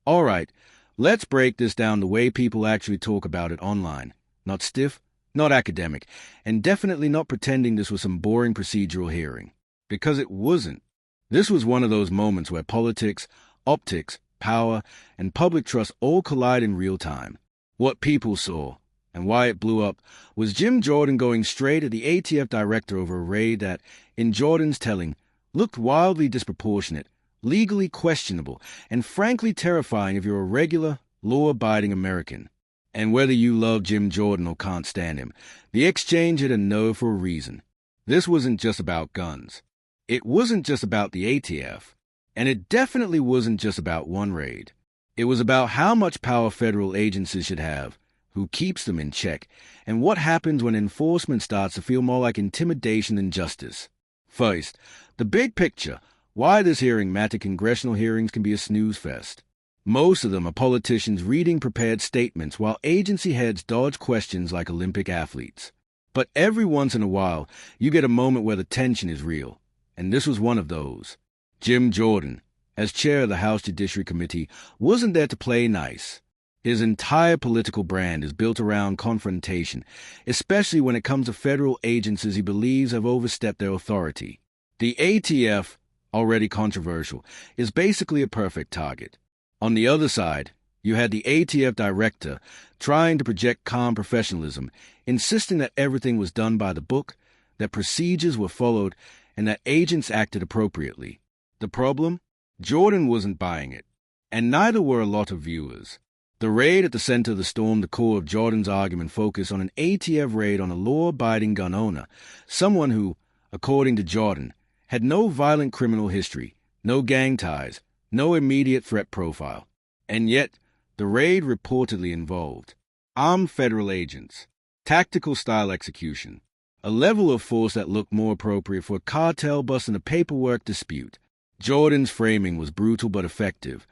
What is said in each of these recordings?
All right, let's break this down the way people actually talk about it online. Not stiff, not academic, and definitely not pretending this was some boring procedural hearing. Because it wasn't. This was one of those moments where politics, optics, power, and public trust all collide in real time. What people saw, and why it blew up, was Jim Jordan going straight at the ATF director over a raid that, in Jordan's telling, looked wildly disproportionate, legally questionable, and frankly terrifying if you're a regular, law-abiding American. And whether you love Jim Jordan or can't stand him, the exchange had a no for a reason. This wasn't just about guns. It wasn't just about the ATF. And it definitely wasn't just about one raid. It was about how much power federal agencies should have, who keeps them in check, and what happens when enforcement starts to feel more like intimidation than justice. First, the big picture. Why this hearing mattered. Congressional hearings can be a snooze fest. Most of them are politicians reading prepared statements while agency heads dodge questions like Olympic athletes. But every once in a while, you get a moment where the tension is real. And this was one of those. Jim Jordan, as chair of the House Judiciary Committee, wasn't there to play nice. His entire political brand is built around confrontation, especially when it comes to federal agencies he believes have overstepped their authority. The ATF, already controversial, is basically a perfect target. On the other side, you had the ATF director trying to project calm professionalism, insisting that everything was done by the book, that procedures were followed, and that agents acted appropriately. The problem? Jordan wasn't buying it, and neither were a lot of viewers. The raid at the center of the storm, the core of Jordan's argument, focused on an ATF raid on a law-abiding gun owner, someone who, according to Jordan, had no violent criminal history, no gang ties, no immediate threat profile. And yet, the raid reportedly involved armed federal agents, tactical-style execution, a level of force that looked more appropriate for a cartel bust in a paperwork dispute. Jordan's framing was brutal but effective.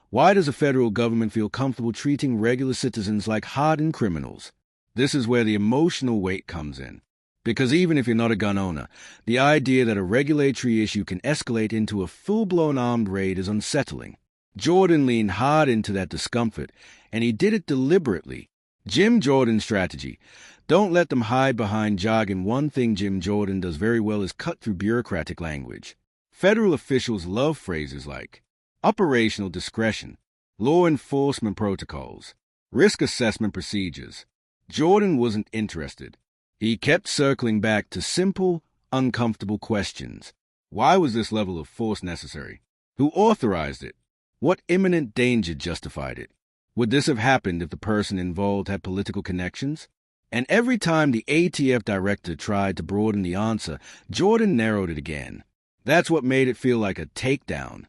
Why does the federal government feel comfortable treating regular citizens like hardened criminals? This is where the emotional weight comes in. Because even if you're not a gun owner, the idea that a regulatory issue can escalate into a full-blown armed raid is unsettling. Jordan leaned hard into that discomfort, and he did it deliberately. Jim Jordan's strategy. Don't let them hide behind jargon. One thing Jim Jordan does very well is cut through bureaucratic language. Federal officials love phrases like operational discretion, law enforcement protocols, risk assessment procedures. Jordan wasn't interested. He kept circling back to simple, uncomfortable questions. Why was this level of force necessary? Who authorized it? What imminent danger justified it? Would this have happened if the person involved had political connections? And every time the ATF director tried to broaden the answer, Jordan narrowed it again. That's what made it feel like a takedown.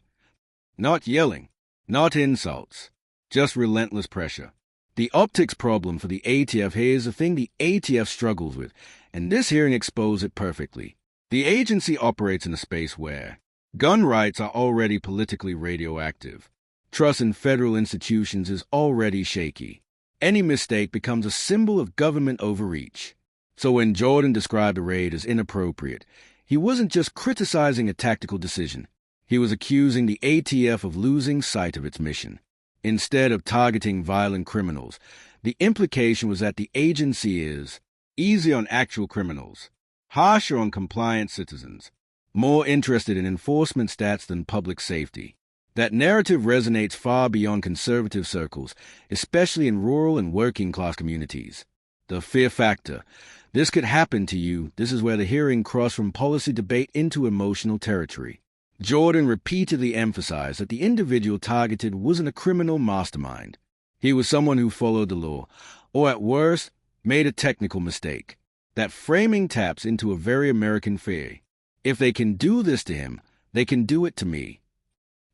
Not yelling, not insults, just relentless pressure. The optics problem for the ATF here is the thing the ATF struggles with, and this hearing exposed it perfectly. The agency operates in a space where gun rights are already politically radioactive. Trust in federal institutions is already shaky. Any mistake becomes a symbol of government overreach. So when Jordan described the raid as inappropriate, he wasn't just criticizing a tactical decision. He was accusing the ATF of losing sight of its mission. Instead of targeting violent criminals, the implication was that the agency is easy on actual criminals, harsher on compliant citizens, more interested in enforcement stats than public safety. That narrative resonates far beyond conservative circles, especially in rural and working-class communities. The fear factor. This could happen to you. This is where the hearing crossed from policy debate into emotional territory. Jordan repeatedly emphasized that the individual targeted wasn't a criminal mastermind. He was someone who followed the law, or at worst, made a technical mistake. That framing taps into a very American fear. If they can do this to him, they can do it to me.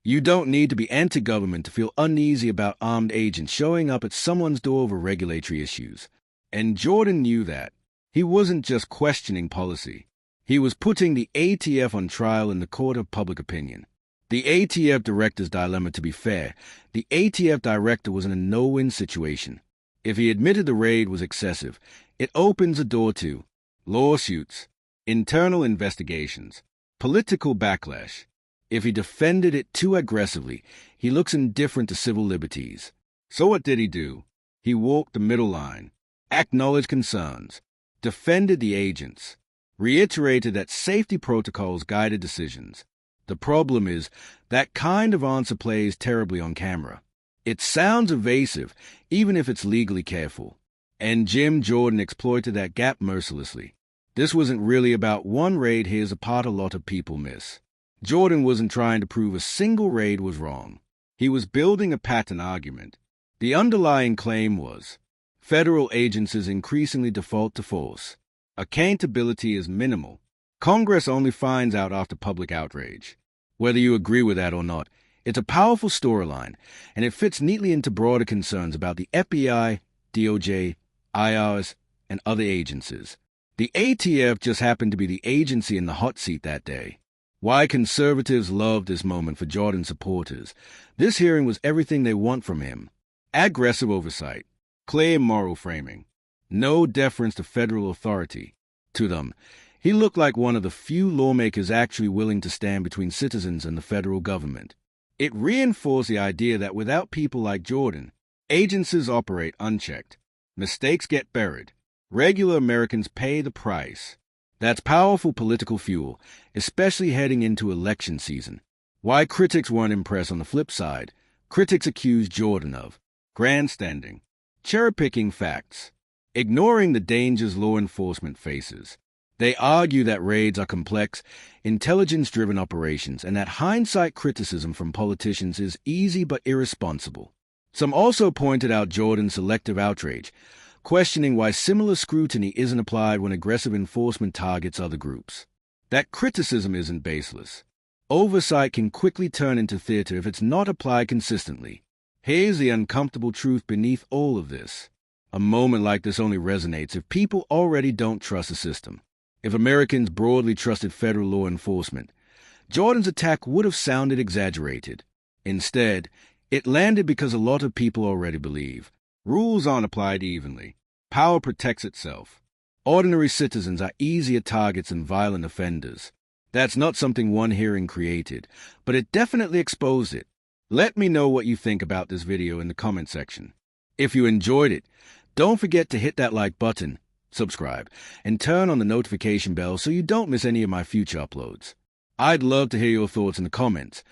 You don't need to be anti-government to feel uneasy about armed agents showing up at someone's door over regulatory issues. And Jordan knew that. He wasn't just questioning policy. He was putting the ATF on trial in the court of public opinion. The ATF director's dilemma, to be fair, the ATF director was in a no-win situation. If he admitted the raid was excessive, it opens a door to lawsuits, internal investigations, political backlash. If he defended it too aggressively, he looks indifferent to civil liberties. So what did he do? He walked the middle line, acknowledged concerns, defended the agents, reiterated that safety protocols guided decisions. The problem is that kind of answer plays terribly on camera. It sounds evasive, even if it's legally careful. And Jim Jordan exploited that gap mercilessly. This wasn't really about one raid. Here's a part a lot of people miss. Jordan wasn't trying to prove a single raid was wrong. He was building a pattern argument. The underlying claim was, federal agencies increasingly default to force. Accountability is minimal. Congress only finds out after public outrage. Whether you agree with that or not, it's a powerful storyline, and it fits neatly into broader concerns about the FBI, DOJ, IRS, and other agencies. The ATF just happened to be the agency in the hot seat that day. Why conservatives love this moment for Jordan supporters. This hearing was everything they want from him. Aggressive oversight, clear moral framing, no deference to federal authority. To them, he looked like one of the few lawmakers actually willing to stand between citizens and the federal government. It reinforced the idea that without people like Jordan, agencies operate unchecked. Mistakes get buried. Regular Americans pay the price. That's powerful political fuel, especially heading into election season. Why critics weren't impressed on the flip side, critics accused Jordan of grandstanding, cherry-picking facts, ignoring the dangers law enforcement faces. They argue that raids are complex, intelligence-driven operations and that hindsight criticism from politicians is easy but irresponsible. Some also pointed out Jordan's selective outrage, questioning why similar scrutiny isn't applied when aggressive enforcement targets other groups. That criticism isn't baseless. Oversight can quickly turn into theater if it's not applied consistently. Here's the uncomfortable truth beneath all of this. A moment like this only resonates if people already don't trust the system. If Americans broadly trusted federal law enforcement, Jordan's attack would have sounded exaggerated. Instead, it landed because a lot of people already believe. Rules aren't applied evenly. Power protects itself. Ordinary citizens are easier targets than violent offenders. That's not something one hearing created, but it definitely exposed it. Let me know what you think about this video in the comment section. If you enjoyed it, don't forget to hit that like button, subscribe, and turn on the notification bell so you don't miss any of my future uploads. I'd love to hear your thoughts in the comments.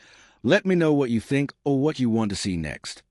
Let me know what you think or what you want to see next.